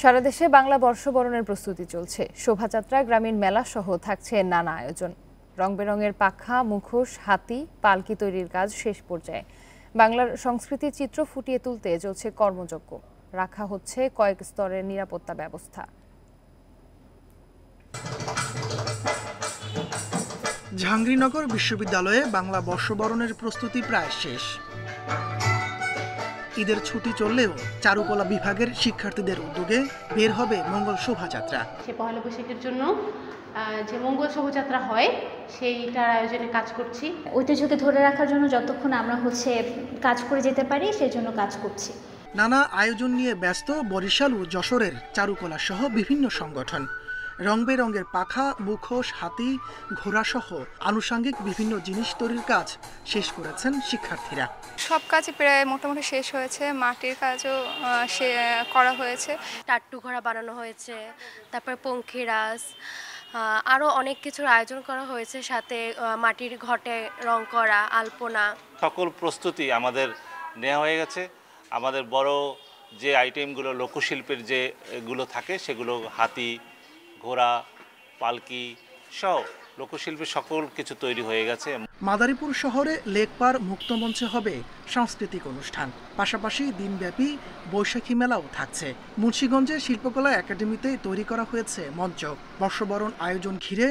সারা দেশে বাংলা বর্ষবরণের প্রস্তুতি চলছে। শোভাযাত্রা, গ্রামীণ মেলা সহ থাকছে নানা আয়োজন। রং বেরঙের পাখা, মুখোশ, হাতি, পালকি তৈরির কাজ শেষ পর্যায়ে। বাংলার সংস্কৃতির চিত্র ফুটিয়ে তুলতে চলছে কর্মযজ্ঞ। রাখা হচ্ছে কয়েক স্তরের নিরাপত্তা ব্যবস্থা। জাহাঙ্গীরনগর বিশ্ববিদ্যালয়ে বাংলা বর্ষবরণের প্রস্তুতি প্রায় শেষ। ঈদের ছুটি চললেও চারুকলা বিভাগের শিক্ষার্থীদের উদ্যোগে বের হবে মঙ্গল শোভাযাত্রা। সে পহেলা বৈশাখের জন্য যে মঙ্গল শোভাযাত্রা হয় সেইটার আয়োজনে কাজ করছি। ঐতিহ্যকে ধরে রাখার জন্য যতক্ষণ আমরা কাজ করে যেতে পারি সেজন্য কাজ করছি। নানা আয়োজন নিয়ে ব্যস্ত বরিশাল ও যশোরের চারুকলা সহ বিভিন্ন সংগঠন। রং বেরঙের পাখা, মুখোশ, হাতি, ঘোড়া সহ আনুষঙ্গিক বিভিন্ন জিনিস তৈরির কাজ শেষ করেছেন শিক্ষার্থীরা। সব কাজই প্রায় মোটামুটি শেষ হয়েছে। মাটির কাজও করা হয়েছে। টাট্টু ঘোড়া বানানো হয়েছে, তারপর পঙ্খিরাজ, আরও অনেক কিছুর আয়োজন করা হয়েছে। সাথে মাটির ঘটে রং করা, আলপনা, সকল প্রস্তুতি আমাদের নেওয়া হয়ে গেছে। আমাদের বড় যে আইটেমগুলো লোকশিল্পের যেগুলো থাকে সেগুলো হাতি, ঘোড়া, পালকি সহ লোকশিল্পের সকল কিছু তৈরি হয়ে গেছে। মাদারীপুর শহরে লেকপার মুক্তমঞ্চে হবে সাংস্কৃতিক অনুষ্ঠান, পাশাপাশি দিনব্যাপী বৈশাখী মেলাও থাকছে। মুন্সিগঞ্জের শিল্পকলা একাডেমিতে তৈরি করা হয়েছে মঞ্চ। বর্ষবরণ আয়োজন ঘিরে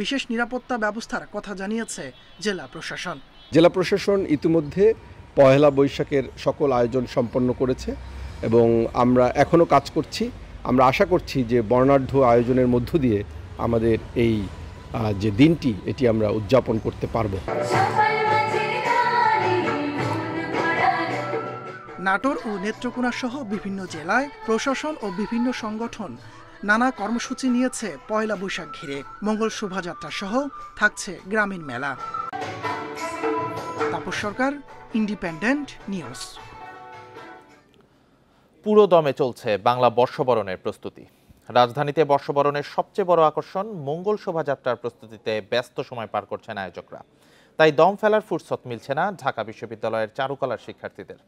বিশেষ নিরাপত্তা ব্যবস্থার কথা জানিয়েছে জেলা প্রশাসন। জেলা প্রশাসন ইতিমধ্যে পহেলা বৈশাখের সকল আয়োজন সম্পন্ন করেছে এবং আমরা এখনও কাজ করছি। আমরা আশা করছি যে বর্ণাঢ্য আয়োজনের মধ্য দিয়ে আমাদের এই যে দিনটি এটি আমরা উদযাপন করতে পারব। নাটোর ও নেত্রকোনা সহ বিভিন্ন জেলায় প্রশাসন ও বিভিন্ন সংগঠন নানা কর্মসূচি নিয়েছে পয়লা বৈশাখ ঘিরে। মঙ্গল শোভাযাত্রা সহ থাকছে গ্রামীণ মেলা। তাপস সরকার, ইন্ডিপেন্ডেন্ট নিউজ। পুরো দমে চলছে বাংলা বর্ষবরণের প্রস্তুতি। রাজধানীতে বর্ষবরণের সবচেয়ে বড় আকর্ষণ মঙ্গল শোভাযাত্রার প্রস্তুতিতে ব্যস্ত সময় পার করছেন আয়োজকরা। তাই দম ফেলার ফুরসত মিলছে না ঢাকা বিশ্ববিদ্যালয়ের চারুকলার শিক্ষার্থীদের।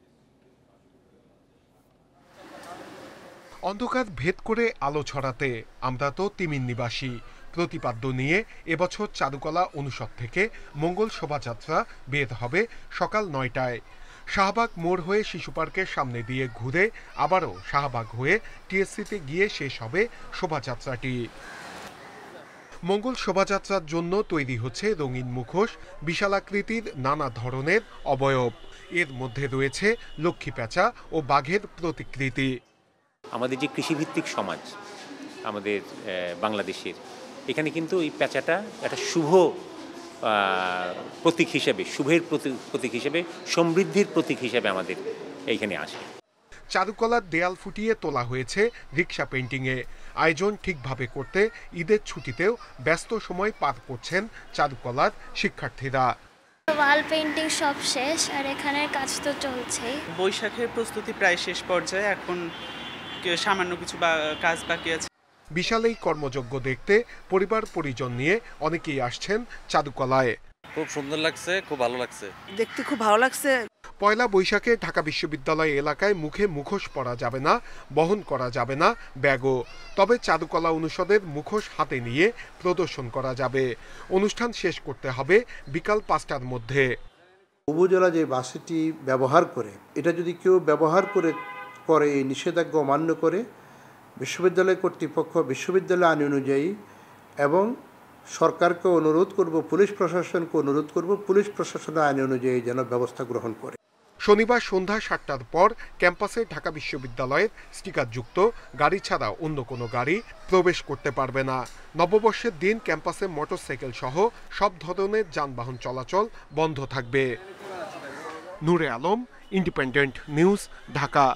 অন্ধকার ভেদ করে আলো ছড়াতে আমরা তো তিমির নিবাসী প্রতিপাদ্য নিয়ে এবছর চারুকলা অনুষদ থেকে মঙ্গল শোভাযাত্রা বের হবে সকাল ৯টায়। শাহবাগ মোড় হয়ে শিশু পার্কের সামনে দিয়ে ঘুরে আবারও শাহবাগ হয়ে টিএসসিতে গিয়ে শেষ হবে শোভাযাত্রাটি। মঙ্গল শোভাযাত্রার জন্য তৈরি হচ্ছে রঙিন মুখোশ, বিশালাকৃতির নানা ধরনের অবয়ব। এর মধ্যে রয়েছে লক্ষ্মী পেঁচা ও বাঘের প্রতিকৃতি। আমাদের যে কৃষিভিত্তিক সমাজ আমাদের বাংলাদেশের, এখানে কিন্তু এই পেঁচাটা একটা শুভ প্রতীক হিসেবে, শুভের প্রতীক হিসেবে, সমৃদ্ধির প্রতীক হিসেবে আমাদের এইখানে আসে। চারুকলার দেয়াল ফুটিয়ে তোলা হয়েছে রিক্সা পেইন্টিংয়ে। আয়োজন ঠিকভাবে করতে ঈদের ছুটিতেও ব্যস্ত সময় পার করছেন চারুকলার শিক্ষার্থীরা। ওয়াল পেইন্টিং সব শেষ আর এখানের কাজ তো চলছেই। বৈশাখের প্রস্তুতি প্রায় শেষ পর্যায়ে, এখন সামান্য কিছু কাজ বাকি আছে। বিশাল এই কর্মযজ্ঞ দেখতে পরিবার পরিজন নিয়ে অনেকেই আসছেন চারুকলায়। খুব সুন্দর লাগছে, খুব ভালো লাগছে, দেখতে খুব ভালো লাগছে। পয়লা বৈশাখে ঢাকা বিশ্ববিদ্যালয় এলাকায় মুখে মুখোশ পরা যাবে না, বহন করা যাবে না ব্যাগও। তবে চারুকলা অনুষদের মুখোশ হাতে নিয়ে প্রদর্শন করা যাবে। অনুষ্ঠান শেষ করতে হবে বিকাল 5টার মধ্যে। উপজেলা যে বাসটি ব্যবহার করে, এটা যদি কেউ ব্যবহার করে এই নিষেধাজ্ঞা অমান্য করে, বিশ্ববিদ্যালয় কর্তৃপক্ষ বিশ্ববিদ্যালয় আইন অনুযায়ী এবং সরকারকে অনুরোধ করব, পুলিশ প্রশাসনকে অনুরোধ করব, পুলিশ প্রশাসনের আইন অনুযায়ী যেন ব্যবস্থা গ্রহণ করে। শনিবার সন্ধ্যা 7টার পর ক্যাম্পাসে ঢাকা বিশ্ববিদ্যালয়ের স্টিকারযুক্ত গাড়ি ছাড়া অন্য কোনো গাড়ি প্রবেশ করতে পারবে না। নববর্ষের দিন ক্যাম্পাসে মোটরসাইকেল সহ সব ধরনের যানবাহন চলাচল বন্ধ থাকবে। নূরে আলম, ইন্ডিপেন্ডেন্ট নিউজ, ঢাকা।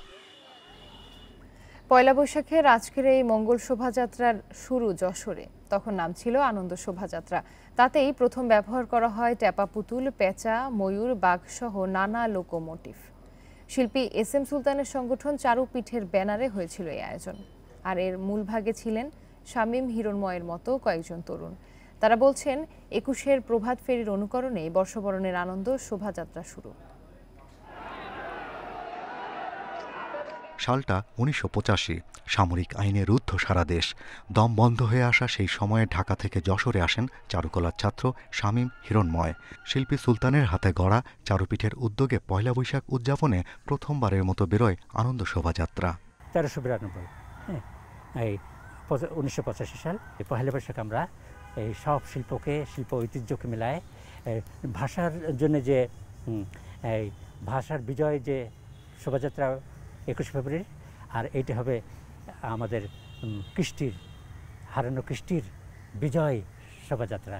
পয়লা বৈশাখের আজকের এই মঙ্গল শোভাযাত্রার শুরু যশোরে। তখন নাম ছিল আনন্দ শোভাযাত্রা। তাতেই প্রথম ব্যবহার করা হয় ট্যাপা পুতুল, পেঁচা, ময়ূর, বাঘ সহ নানা লোকোমোটিভ। শিল্পী এস.এম. সুলতানের সংগঠন চারুপীঠের ব্যানারে হয়েছিল এই আয়োজন। আর এর মূল ভাগে ছিলেন শামীম হিরণময়ের মতো কয়েকজন তরুণ। তারা বলছেন 21-এর প্রভাত ফেরির অনুকরণে বর্ষবরণের আনন্দ শোভাযাত্রা শুরু। সালটা 1985। সামরিক আইনে রুদ্ধ সারা দেশ। দম বন্ধ হয়ে আসা সেই সময়ে ঢাকা থেকে যশোরে আসেন চারুকলার ছাত্র শামীম হিরণময়। শিল্পী সুলতানের হাতে গড়া চারুপীঠের উদ্যোগে পয়লা বৈশাখ উদযাপনে প্রথমবারের মতো বেরোয় আনন্দ শোভাযাত্রা। 1392, হ্যাঁ, এই 1985 সাল পয়লা বৈশাখ আমরা এই সব শিল্প ঐতিহ্যকে মিলায় ভাষার জন্য যে এই ভাষার বিজয় যে শোভাযাত্রা 21 ফেব্রুয়ারি, আর এইটা হবে আমাদের কৃষ্টির হারানো কৃষ্টির বিজয় শোভাযাত্রা।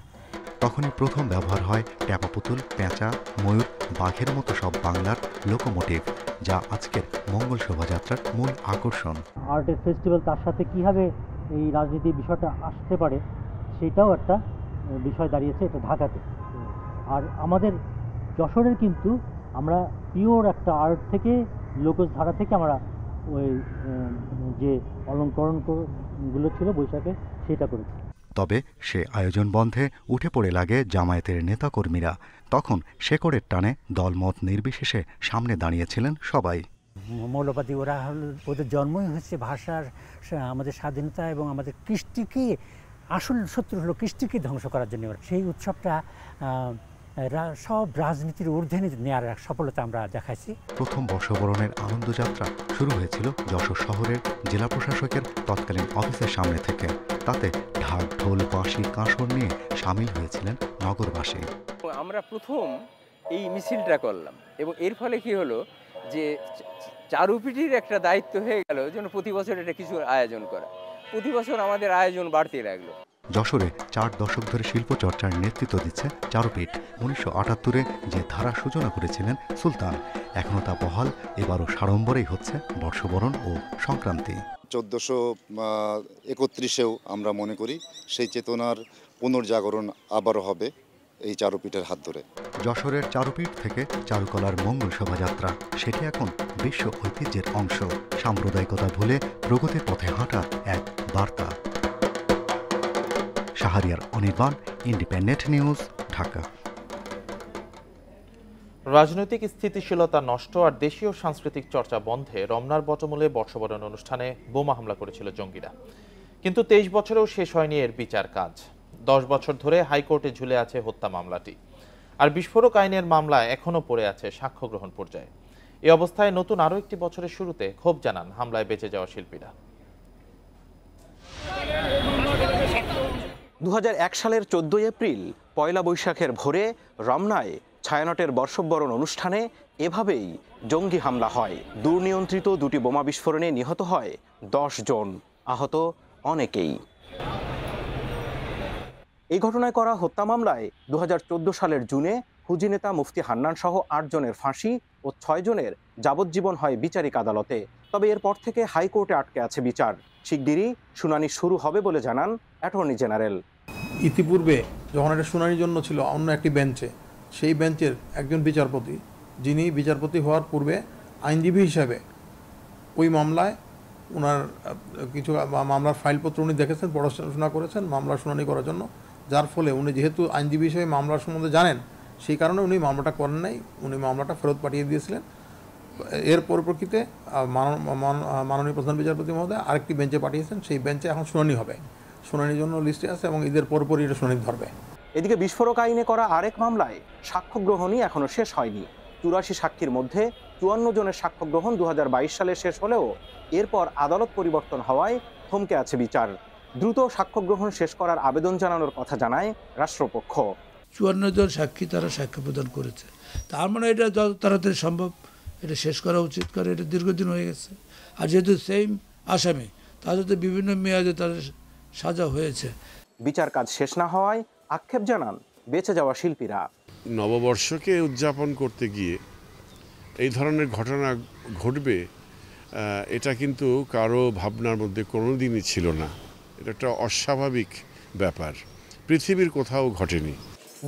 তখনই প্রথম ব্যবহার হয় ট্যাপা পুতুল, পেঁচা, ময়ূর, বাঘের মতো সব বাংলার লোকোমোটিভ, যা আজকের মঙ্গল শোভাযাত্রার মূল আকর্ষণ। আর্টের ফেস্টিভ্যাল, তার সাথে কীভাবে এই রাজনীতির বিষয়টা আসতে পারে সেটাও একটা বিষয় দাঁড়িয়েছে এটা ঢাকাতে। আর আমাদের যশোরের কিন্তু আমরা পিওর একটা আর্ট থেকে লোকজ ধারা থেকে আমরা ওই যে অলঙ্করণগুলো ছিল বৈশাখে সেটা করেছি। তবে সে আয়োজন বন্ধে উঠে পড়ে লাগে জামায়াতের নেতাকর্মীরা। তখন শেকড়ের টানে দলমত নির্বিশেষে সামনে দাঁড়িয়েছিলেন সবাই। মৌলবাদী ওরা ওদের জন্মই হচ্ছে ভাষার, আমাদের স্বাধীনতা এবং আমাদের কৃষ্টিকে, আসল শত্রু হলো কৃষ্টিকে ধ্বংস করার জন্য। সেই উৎসবটা সব রাজনীতির ঊর্ধ্বে নেওয়ার সফলতা আমরা দেখাইছি। প্রথম বর্ষবরণের আনন্দযাত্রা শুরু হয়েছিল যশোর শহরের জেলা প্রশাসকের তৎকালীন অফিসের সামনে থেকে। তাতে ঢাক, ঢোল, বাঁশি, কাঁসর নিয়ে সামিল হয়েছিলেন নগরবাসী। আমরা প্রথম এই মিছিলটা করলাম এবং এর ফলে কি হলো যে চারুপিঠির একটা দায়িত্ব হয়ে গেল যেন প্রতি বছর এটা কিছু আয়োজন করা। প্রতি বছর আমাদের আয়োজন বাড়তে লাগলো। যশোরে 4 দশক ধরে শিল্পচর্চার নেতৃত্ব দিচ্ছে চারুপীঠ। 1978-এ যে ধারা সূচনা করেছিলেন সুলতান, এখনও তা বহাল। এবারও সাড়ম্বরেই হচ্ছে বর্ষবরণ ও সংক্রান্তি। 1431-এও আমরা মনে করি সেই চেতনার পুনর্জাগরণ আবারও হবে এই চারুপীঠের হাত ধরে। যশোরের চারুপীঠ থেকে চারুকলার মঙ্গল শোভাযাত্রা, সেটি এখন বিশ্ব ঐতিহ্যের অংশ। সাম্প্রদায়িকতা ভুলে প্রগতির পথে হাঁটা এক বার্তা। Shahriar Anirban, independent news, Dhaka. রাজনৈতিক স্থিতিশীলতা নষ্ট আর দেশীয় সাংস্কৃতিক চর্চা বন্ধে রমনার বটমূলে বর্ষবরণ অনুষ্ঠানে বোমা হামলা করেছিল জঙ্গিরা। কিন্তু 23 বছরেও শেষ হয়নি এর বিচার কাজ। 10 বছর ধরে হাইকোর্টে ঝুলে আছে হত্যা মামলাটি, আর বিস্ফোরক আইনের মামলা এখনও পড়ে আছে সাক্ষ্য গ্রহণ পর্যায়ে। এ অবস্থায় নতুন আরও একটি বছরের শুরুতে ক্ষোভ জানান হামলায় বেঁচে যাওয়া শিল্পীরা। 2001 সালের 14 এপ্রিল পয়লা বৈশাখের ভোরে রমনায় ছায়ানটের বর্ষবরণ অনুষ্ঠানে এভাবেই জঙ্গি হামলা হয়। দুর্নিয়ন্ত্রিত দুটি বোমা বিস্ফোরণে নিহত হয় 10 জন, আহত অনেকেই। এই ঘটনায় করা হত্যা মামলায় 2014 সালের জুনে হুজি নেতা মুফতি হান্নান সহ 8 জনের ফাঁসি ও 6 জনের যাবজ্জীবন হয় বিচারিক আদালতে। তবে এরপর থেকে হাইকোর্টে আটকে আছে বিচার। শিগগিরই শুনানি শুরু হবে বলে জানান অ্যাটর্নি জেনারেল। ইতিপূর্বে যখন এটা শুনানির জন্য ছিল অন্য একটি বেঞ্চে, সেই বেঞ্চের একজন বিচারপতি, যিনি বিচারপতি হওয়ার পূর্বে আইনজীবী হিসাবে ওই মামলায় ওনার কিছু মামলার ফাইলপত্র উনি দেখেছেন, পড়াশোনা করেছেন মামলার শুনানি করার জন্য, যার ফলে উনি যেহেতু আইনজীবী হিসেবে মামলার সম্বন্ধে জানেন, সেই কারণে উনি মামলাটা করেন নাই, উনি মামলাটা ফেরত পাঠিয়ে দিয়েছিলেন। এর পরিপ্রেক্ষিতে মাননীয় প্রধান বিচারপতি মহোদয় আরেকটি বেঞ্চে পাঠিয়েছেন, সেই বেঞ্চে এখন শুনানি হবে, শুনানির জন্য লিস্টে আছে এবং ঈদের পরপরই এটা শুনানি ধরবে। এদিকে বিস্ফোরক আইনে করা আরেক মামলায় সাক্ষ্য গ্রহণই এখনো শেষ হয়নি। 84 সাক্ষীর মধ্যে 54 জনের সাক্ষ্য গ্রহণ 2022 সালে শেষ হলেও এরপর আদালত পরিবর্তন হওয়ায় থমকে আছে বিচার। দ্রুত সাক্ষ্য গ্রহণ শেষ করার আবেদন জানানোর কথা জানায় রাষ্ট্রপক্ষ। 54 জন সাক্ষী তারা সাক্ষ্য প্রদান করেছে, তার মানে এটা যত তাড়াতাড়ি সম্ভব এটা শেষ করা উচিত, কারণ এটা দীর্ঘদিন হয়ে গেছে। আর যেহেতু সেম আসামি, তাদের তো বিভিন্ন মেয়াদে তাদের সাজা হয়েছে। বিচার কাজ শেষ না হওয়ায় আক্ষেপ জানান বেঁচে যাওয়া শিল্পীরা। নববর্ষকে উদযাপন করতে গিয়ে এই ধরনের ঘটনা ঘটবে এটা কিন্তু কারো ভাবনার মধ্যে কোনোদিনই ছিল না। এটা একটা অস্বাভাবিক ব্যাপার, পৃথিবীর কোথাও ঘটেনি।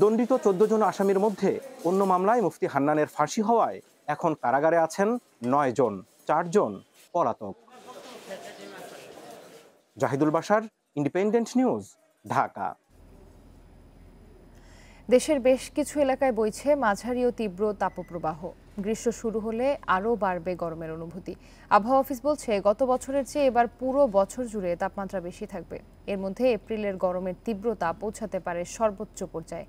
দণ্ডিত 14 জন আসামির মধ্যে অন্য মামলায় মুফতি হান্নানের ফাঁসি হওয়ায় এখন কারাগারে আছেন 9 জন, 4 জন পলাতক। Zahidul Bashar, independent news, Dhaka. দেশের বেশ কিছু এলাকায় বইছে মাঝারি ও তীব্র তাপপ্রবাহ। গ্রীষ্ম শুরু হলে আরও বাড়বে গরমের অনুভূতি। আবহাওয়া অফিস বলছে গত বছরের চেয়ে এবার পুরো বছর জুড়ে তাপমাত্রা বেশি থাকবে। এর মধ্যে এপ্রিলের গরমের তীব্রতা পৌঁছাতে পারে সর্বোচ্চ পর্যায়ে।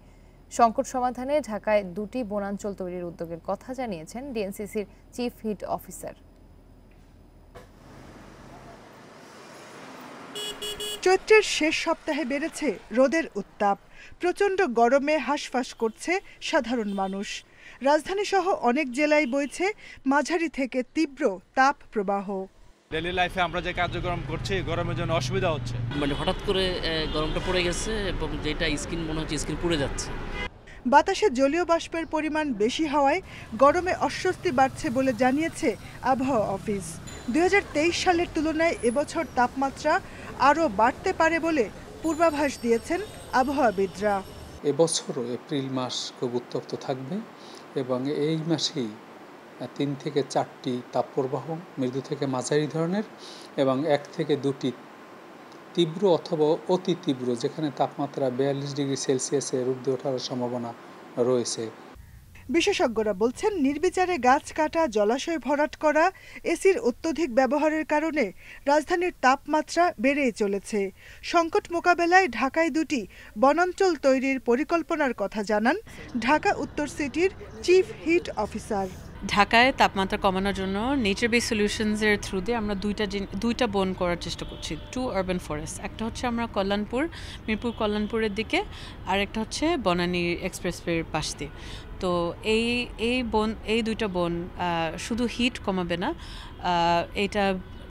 সংকট সমাধানে ঢাকায় 2টি বনাঞ্চল তৈরির উদ্যোগের কথা জানিয়েছেন ডিএনসিসির চিফ হিট অফিসার। চৈত্রের শেষ সপ্তাহে বেড়েছে রোদের উত্তাপ। প্রচণ্ড গরমে হাঁসফাঁস করছে সাধারণ মানুষ। রাজধানী সহ অনেক জেলায় বইছে মাঝারি থেকে তীব্র তাপ প্রবাহ। ডেইলি লাইফে আমরা যে কার্যক্রম করছি গরমের জন্য অসুবিধা হচ্ছে। মানে হঠাৎ করে গরমটা পড়ে গেছে এবং যেটা স্কিন মনে হচ্ছে স্কিন পুড়ে যাচ্ছে। বাতাসে জলীয় বাষ্পের পরিমাণ বেশি হওয়ায় গরমে অস্বস্তি বাড়ছে বলে জানিয়েছে আবহাওয়া অফিস। 2023 সালের তুলনায় এবছর তাপমাত্রা আরও বাড়তে পারে বলে পূর্বাভাস দিয়েছেন আবহাওয়াবিদরা। এবছরও এপ্রিল মাস খুব উত্তপ্ত থাকবে এবং এই মাসেই 3 থেকে 4টি তাপপ্রবাহ মৃদু থেকে মাঝারি ধরনের এবং 1 থেকে 2টি তীব্র অথবা অতি তীব্র, যেখানে তাপমাত্রা 42 ডিগ্রি সেলসিয়াসের ঊর্ধ্বে ওঠার সম্ভাবনা রয়েছে। বিশেষজ্ঞরা বলছেন নির্বিচারে গাছ কাটা, জলাশয় ভরাট করা, এসির অত্যধিক ব্যবহারের কারণে রাজধানীর তাপমাত্রা বেড়েই চলেছে। সংকট মোকাবেলায় ঢাকায় 2টি বনাঞ্চল তৈরির পরিকল্পনার কথা জানান ঢাকা উত্তর সিটির চিফ হিট অফিসার। ঢাকায় তাপমাত্রা কমানোর জন্য নেচার বেস সলিউশনসের থ্রু দিয়ে আমরা দুইটা বন করার চেষ্টা করছি। 2 আরবান ফরেস্ট, একটা হচ্ছে আমরা মিরপুর কল্যাণপুরের দিকে, আর একটা হচ্ছে বনানী এক্সপ্রেসওয়ের পাশ দিয়ে। তো এই দুইটা বন শুধু হিট কমাবে না, এটা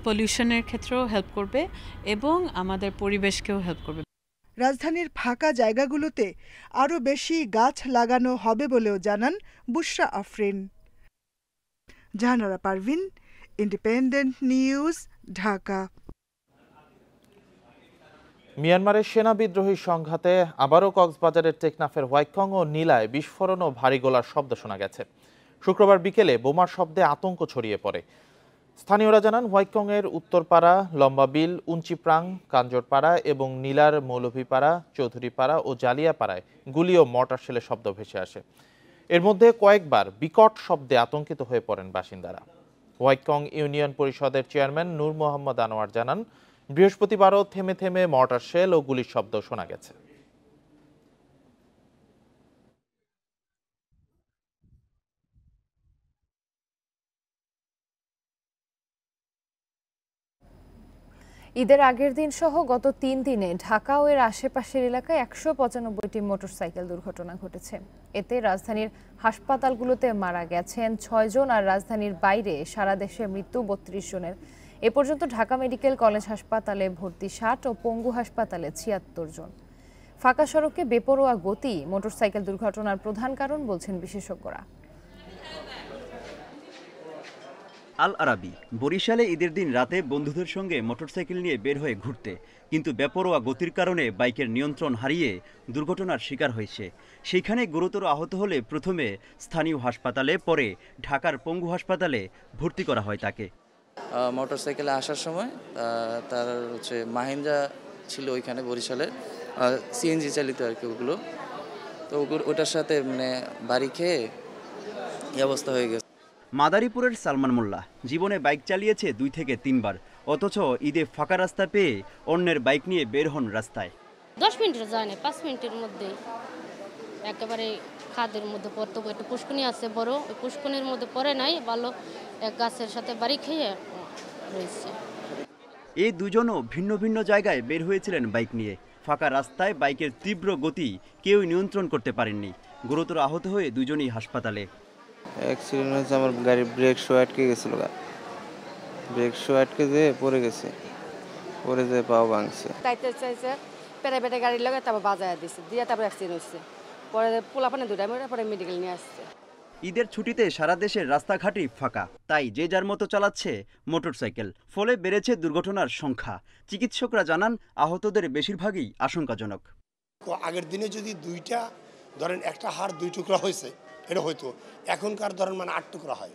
পলিউশনের ক্ষেত্রেও হেল্প করবে এবং আমাদের পরিবেশকেও হেল্প করবে। রাজধানীর ফাঁকা জায়গাগুলোতে আরও বেশি গাছ লাগানো হবে বলেও জানান বুশরা আফরিন। Jahanara Parvin, Independent news, Dhaka. মিয়ানমারের সেনা বিদ্রোহী সংঘাতে আবারও কক্সবাজারের টেকনাফের হোয়াইটকং ও নীলায় বিস্ফোরণ ও ভারী গোলার শব্দ শোনা গেছে। শুক্রবার বিকেলে বোমার শব্দে আতঙ্ক ছড়িয়ে পড়ে। স্থানীয়রা জানান হোয়াইটকংয়ের উত্তরপাড়া, লম্বাবিল, উঞ্চিপ্রাং, কাঞ্জরপাড়া এবং নীলার মৌলভীপাড়া, চৌধুরীপাড়া ও জালিয়াপাড়ায় গুলি ও মর্টার শেলের শব্দ ভেসে আসে। এর মধ্যে কয়েকবার বিকট শব্দে আতঙ্কিত হয়ে পড়েন বাসিন্দারা। হোয়াইটকং ইউনিয়ন পরিষদের চেয়ারম্যান নূর মোহাম্মদ আনোয়ার জানান, বৃহস্পতিবারও থেমে থেমে মর্টার শেল ও গুলির শব্দ শোনা গেছে। ঈদের আগের দিন সহ গত 3 দিনে ঢাকা ও এর আশেপাশের এলাকায় 195টি মোটরসাইকেল দুর্ঘটনা ঘটেছে। এতে রাজধানীর হাসপাতালগুলোতে মারা গেছেন 6 জন আর রাজধানীর বাইরে সারা দেশে মৃত্যু 32 জনের। এ পর্যন্ত ঢাকা মেডিকেল কলেজ হাসপাতালে ভর্তি 60 ও পঙ্গু হাসপাতালে 76 জন। ফাঁকা সড়কে বেপরোয়া গতি মোটরসাইকেল দুর্ঘটনার প্রধান কারণ বলছেন বিশেষজ্ঞরা। আল আরাবি বরিশালে ঈদের দিন রাতে বন্ধুদের সঙ্গে মোটরসাইকেল নিয়ে বের হয়ে ঘুরতে, কিন্তু বেপরোয়া গতির কারণে বাইকের নিয়ন্ত্রণ হারিয়ে দুর্ঘটনার শিকার হয়েছে। সেইখানে গুরুতর আহত হলে প্রথমে স্থানীয় হাসপাতালে, পরে ঢাকার পঙ্গু হাসপাতালে ভর্তি করা হয় তাকে। মোটরসাইকেলে আসার সময় তার মাহিন্দ্রা ছিল ওইখানে বরিশালে, সিএনজি চালিত আর কি ওগুলো, তো ওটার সাথে বাড়ি খেয়ে এই অবস্থা হয়ে গেছে। মাদারীপুরের সালমান মোল্লা জীবনে বাইক চালিয়েছে 2 থেকে 3 বার, অথচ ঈদে ফাঁকা রাস্তা পেয়ে অন্যের বাইক নিয়ে বের হন রাস্তায়। 10 মিনিটের যায় না, 5 মিনিটের মধ্যে একেবারে খাদের মধ্যে পড়তো। একটা পুষ্কুনি আছে বড়, ওই পুষ্কুনির মধ্যে পড়ে নাই, ভালো এক গাছের সাথে বাড়ি খেয়ে রয়েছে। এই দুজনও ভিন্ন ভিন্ন জায়গায় বের হয়েছিলেন বাইক নিয়ে। ফাঁকা রাস্তায় বাইকের তীব্র গতি কেউই নিয়ন্ত্রণ করতে পারেননি। গুরুতর আহত হয়ে দুজনই হাসপাতালে। অ্যাক্সিডেন্ট হয়েছে, আমার গাড়ির ব্রেক শো আটকে গেছিল, ব্রেক শো আটকে যেয়ে পড়ে গেছে, পরে যেয়ে পাও ভাঙছে। তাইতে চাইছে প্রাইভেটে গাড়ি লাগে, তারপর বাজায় দিছে, দিয়ে তারপর অ্যাক্সিডেন্ট হয়েছে। পরে পোলাপানে দুটা মেরে পরে মেডিকেল নিয়ে আসছে। ঈদের ছুটিতে সারা দেশের রাস্তাঘাটই ফাঁকা, তাই যে যার মতো চালাচ্ছে মোটরসাইকেল, ফলে বেড়েছে দুর্ঘটনার সংখ্যা। চিকিৎসকরা জানান, আহতদের বেশিরভাগই আশঙ্কাজনক। আগের দিনে যদি একটা হাড় 2 টুকরা হয়েছে এটা হয়তো, এখনকার 8 টুকরা হয়।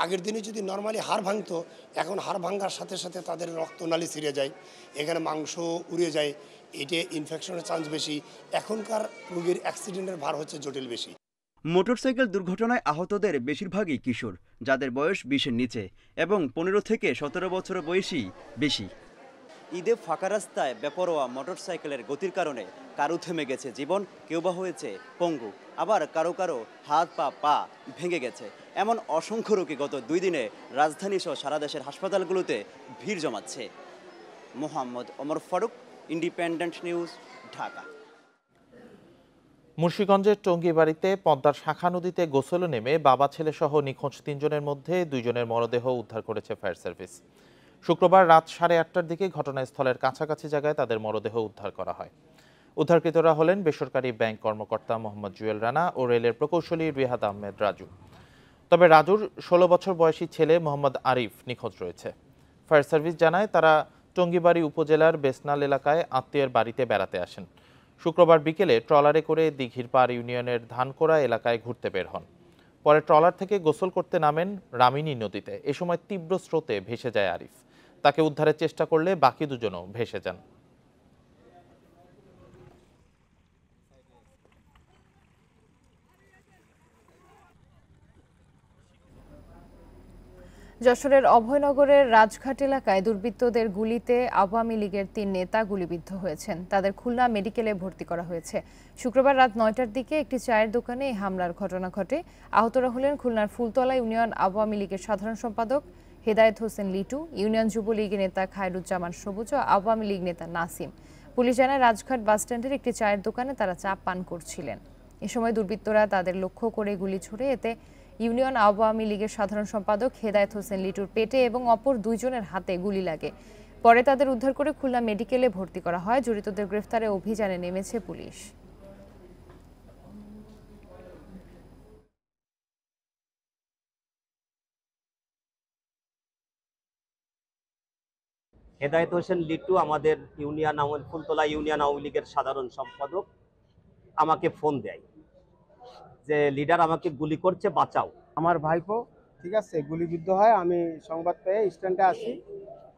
আগের দিনে যদি নর্মালি হাড় ভাঙতো, এখন হাড় ভাঙার সাথে সাথে তাদের রক্তনালী ছিঁড়ে যায়, এখানে মাংস উড়ে যায়, এতে ইনফেকশনের চান্স বেশি। এখনকার রোগীর অ্যাক্সিডেন্টের ভার হচ্ছে জটিল বেশি। মোটরসাইকেল দুর্ঘটনায় আহতদের বেশিরভাগই কিশোর, যাদের বয়স 20-এর নিচে এবং 15 থেকে 17 বছর বয়সী বেশি। ঈদে ফাঁকা রাস্তায় বেপরোয়া মোটরসাইকেলের গতির কারণে কারো থেমে গেছে জীবন, কেউ বা হয়েছে পঙ্গু, আবার কারো কারো হাত পা ভেঙে গেছে। এমন অসংখ্য রোগী গত 2 দিনে রাজধানী সহ সারা দেশের হাসপাতালগুলোতে ভিড় জমাচ্ছে। Mohammad Omar Faruk, Independent news, Dhaka. মুন্সিগঞ্জের টঙ্গীবাড়িতে পদ্মার শাখা নদীতে গোসলে নেমে বাবা ছেলে সহ নিখোঁজ 3 জনের মধ্যে 2 জনের মরদেহ উদ্ধার করেছে ফায়ার সার্ভিস। শুক্রবার রাত 8:30টার দিকে ঘটনাস্থলের কাছাকাছি জায়গায় তাদের মরদেহ উদ্ধার করা হয়। উদ্ধারকৃতরা হলেন বেসরকারি ব্যাংক কর্মকর্তা মোহাম্মদ জুয়েল রানা ও রেলের প্রকৌশলী রিহাদ আহমেদ রাজু। তবে রাজুর 16 বছর বয়সী ছেলে মোহাম্মদ আরিফ নিখোঁজ রয়েছে। ফায়ার সার্ভিস জানায় তারা টঙ্গীবাড়ি উপজেলার বেসনাল এলাকায় আত্মীয়ের বাড়িতে বেড়াতে আসেন। শুক্রবার বিকেলে ট্রলারে করে দিঘিরপাড় ইউনিয়নের ধানকোড়া এলাকায় ঘুরতে বের হন। পরে ট্রলার থেকে গোসল করতে নামেন রামিনী নদীতে। এ সময় তীব্র স্রোতে ভেসে যায় আরিফ। তাকে উদ্ধারের চেষ্টা করলে বাকি 2 জনও ভেসে যান। যশোরের অভয়নগরের রাজঘাট এলাকায় দুর্বৃত্তদের গুলিতে আওয়ামী লীগের 3 নেতা গুলিবিদ্ধ হয়েছেন। তাদের খুলনা মেডিকেলে ভর্তি করা হয়েছে। শুক্রবার রাত 9টার দিকে একটি চায়ের দোকানে এই হামলার ঘটনা ঘটে। আহতরা হলেন খুলনার ফুলতলা ইউনিয়ন আওয়ামী লীগের সাধারণ সম্পাদক হেদায়েত হোসেন লিটু, ইউনিয়ন যুবলীগের নেতা খায়রুজ্জামান সবুজ ও আওয়ামী লীগ নেতা নাসিম। পুলিশ জানায় রাজঘাট বাসস্ট্যান্ডের একটি চায়ের দোকানে তারা চা পান করছিলেন। এ সময় দুর্বৃত্তরা তাদের লক্ষ্য করে গুলি ছুড়ে এতে ইউনিয়ন আওয়ামী লীগের সাধারণ সম্পাদক হেদায়েত হোসেন লিটুর পেটে এবং অপর 2 জনের হাতে গুলি লাগে। পরে তাদের উদ্ধার করে খুলনা মেডিকেলে ভর্তি করা হয়। জড়িতদের গ্রেফতারে অভিযানে নেমেছে পুলিশ। হেদায়েত হোসেন লিটু আমাদের ফুলতলা ইউনিয়ন আওয়ামী লীগের সাধারণ সম্পাদক আমাকে ফোন দেয় যে লিডার আমাকে গুলি করছে, বাঁচাও। আমার ভাইপো ঠিক আছে গুলিবিদ্ধ হয়। আমি সংবাদ পেয়ে স্ট্যান্ডে আসি,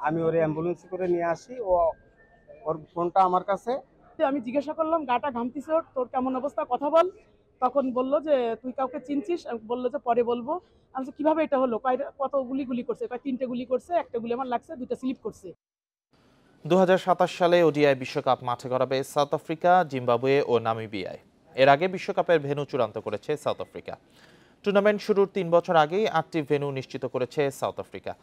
আমি ওরে অ্যাম্বুলেন্সে করে নিয়ে আসি। ওর ফোনটা আমার কাছে। আমি জিজ্ঞাসা করলাম গাটা ঘামতিস, তোর কেমন অবস্থা, কথা বল। তখন বললো যে তুই কাউকে চিনছিস? বললো যে পরে বলবো। আমি কিভাবে এটা হলো? কত গুলি করছে? 3টে গুলি করছে, একটা গুলি আমার লাগছে, 2টা স্লিপ করছে। 2027 সালে ওডিআই বিশ্বকাপ মাঠে গড়াবে সাউথ আফ্রিকা, জিম্বাবুয়ে ও নামিবিয়ায়। এর আগে বিশ্বকাপের ভেন্যু চূড়ান্ত করেছে সাউথ আফ্রিকা। টুর্নামেন্ট শুরুর 3 বছর আগেই 8টি ভেন্যু নিশ্চিত করেছে সাউথ আফ্রিকা।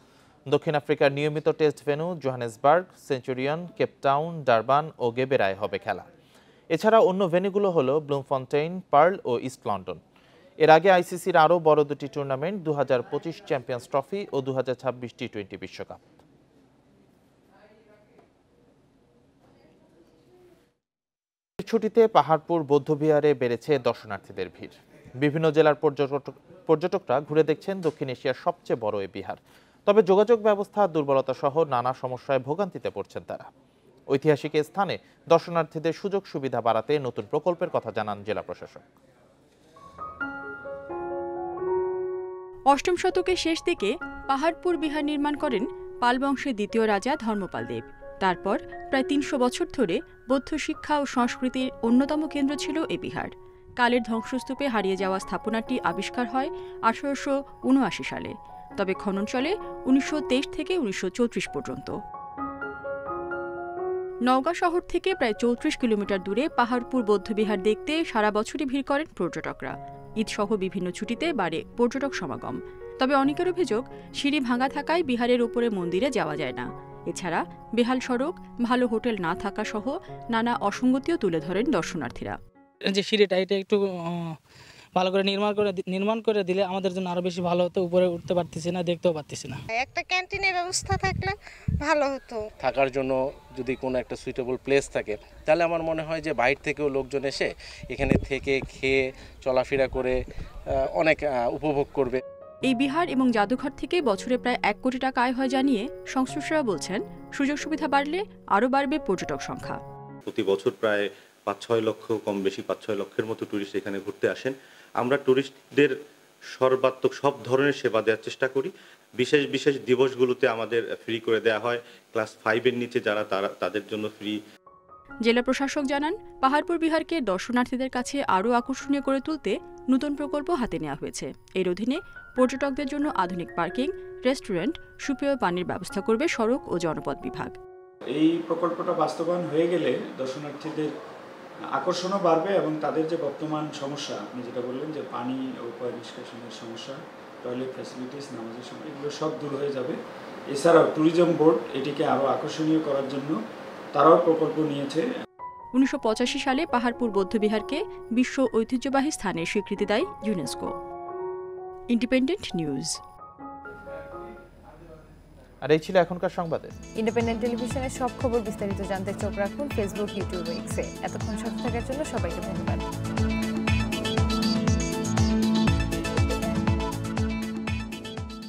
দক্ষিণ আফ্রিকার নিয়মিত test venue Johannesburg, Centurion, Cape Town, Durban ও গেবেরায় হবে খেলা। এছাড়া অন্য ভেন্যুগুলো হলো ব্লুমফন্টেইন, পার্ল ও ইস্ট লন্ডন। এর আগে আইসিসির আরও বড় 2টি টুর্নামেন্ট 2025 চ্যাম্পিয়ন্স ট্রফি ও 2026 টি20 বিশ্বকাপ। ছুটিতে পাহাড়পুর বৌদ্ধবিহারে বেড়েছে দর্শনার্থীদের ভিড়। বিভিন্ন জেলার পর্যটকরা ঘুরে দেখছেন দক্ষিণ এশিয়ার সবচেয়ে বড় এই বিহার। তবে যোগাযোগ ব্যবস্থা দুর্বলতা সহ নানা সমস্যায় ভোগান্তিতে পড়ছেন তারা। ঐতিহাসিক স্থানে দর্শনার্থীদের সুযোগ সুবিধা বাড়াতে নতুন প্রকল্পের কথা জানান জেলা প্রশাসক। 8ম শতকের শেষ দিকে পাহাড়পুর বিহার নির্মাণ করেন পাল বংশের 2য় রাজা ধর্মপাল দেব। তারপর প্রায় 300 বছর ধরে বৌদ্ধ শিক্ষা ও সংস্কৃতির অন্যতম কেন্দ্র ছিল এই বিহার। কালের ধ্বংসস্তূপে হারিয়ে যাওয়া স্থাপনাটি আবিষ্কার হয় 1879 সালে। তবে খনন চলে 1923 থেকে 1934 পর্যন্ত। নওগাঁ শহর থেকে প্রায় 34 কিলোমিটার দূরে পাহাড়পুর বৌদ্ধবিহার দেখতে সারা বছরই ভিড় করেন পর্যটকরা। ঈদসহ বিভিন্ন ছুটিতে বাড়ে পর্যটক সমাগম। তবে অনেকের অভিযোগ সিঁড়ি ভাঙা থাকায় বিহারের উপরে মন্দিরে যাওয়া যায় না। এছাড়া বেহাল সড়ক, ভালো হোটেল না থাকা সহ নানা অসঙ্গতিও তুলে ধরেন দর্শনার্থীরা। যে সিঁড়িটা এটা একটু ভালো করে নির্মাণ করে দিলে আমাদের জন্য আরো বেশি ভালো হতো। উপরে উঠতে পারতেছি না, দেখতেও পারতেছি না। একটা ক্যান্টিনের ব্যবস্থা থাকলে ভালো হতো। থাকার জন্য যদি কোনো একটা সুইটেবল প্লেস থাকে তাহলে আমার মনে হয় যে বাইরে থেকেও লোকজন এসে এখানে থেকে খেয়ে চলাফেরা করে অনেক উপভোগ করবে। এই বিহার এবং জাদুঘর থেকে বছরে প্রায় 1 কোটি টাকা আয় হয় জানিয়ে সংশ্লিষ্টরা বলছেন, সুযোগ সুবিধা বাড়লে আরও বাড়বে পর্যটক সংখ্যা। প্রতি বছর প্রায় 5-6 লক্ষ, কম বেশি 5-6 লক্ষের মতো টুরিস্ট এখানে ঘুরতে আসেন। আমরা টুরিস্টদের সর্বাত্মক সব ধরনের সেবা দেওয়ার চেষ্টা করি। বিশেষ বিশেষ দিবসগুলোতে আমাদের ফ্রি করে দেওয়া হয়। ক্লাস 5-এর নিচে যারা তাদের জন্য ফ্রি। জেলা প্রশাসক জানান, পাহাড়পুর বিহারকে দর্শনার্থীদের কাছে আরও আকর্ষণীয় করে তুলতে নতুন প্রকল্প হাতে নেওয়া হয়েছে। এর অধীনে পর্যটকদের জন্য আধুনিক পার্কিং, রেস্টুরেন্ট, সুপেয় পানির ব্যবস্থা করবে সড়ক ও জনপথ বিভাগ। এই প্রকল্পটা বাস্তবায়ন হয়ে গেলে দর্শনার্থীদের আকর্ষণও বাড়বে এবং তাদের যে বর্তমান সমস্যা, আপনি যেটা বললেন যে পানি ও নিষ্কাশনের সমস্যা, টয়লেট ফ্যাসিলিটিস, নামাজের সময়, এগুলো সব দূর হয়ে যাবে। এছাড়াও ট্যুরিজম বোর্ড এটিকে আরও আকর্ষণীয় করার জন্য তারাও প্রকল্প নিয়েছে। 1985 সালে পাহাড়পুর বৌদ্ধবিহারকে বিশ্ব ঐতিহ্যবাহী স্থানের স্বীকৃতি দেয় ইউনেস্কো। Independent news. আর এই ছিল এখনকার সংবাদে। ইন্ডিপেন্ডেন্ট টেলিভিশনের সব খবর বিস্তারিত জানতে চোখ রাখুন ফেসবুক, ইউটিউব, এক্সে। এতক্ষণ সাথে থাকার জন্য সবাইকে ধন্যবাদ।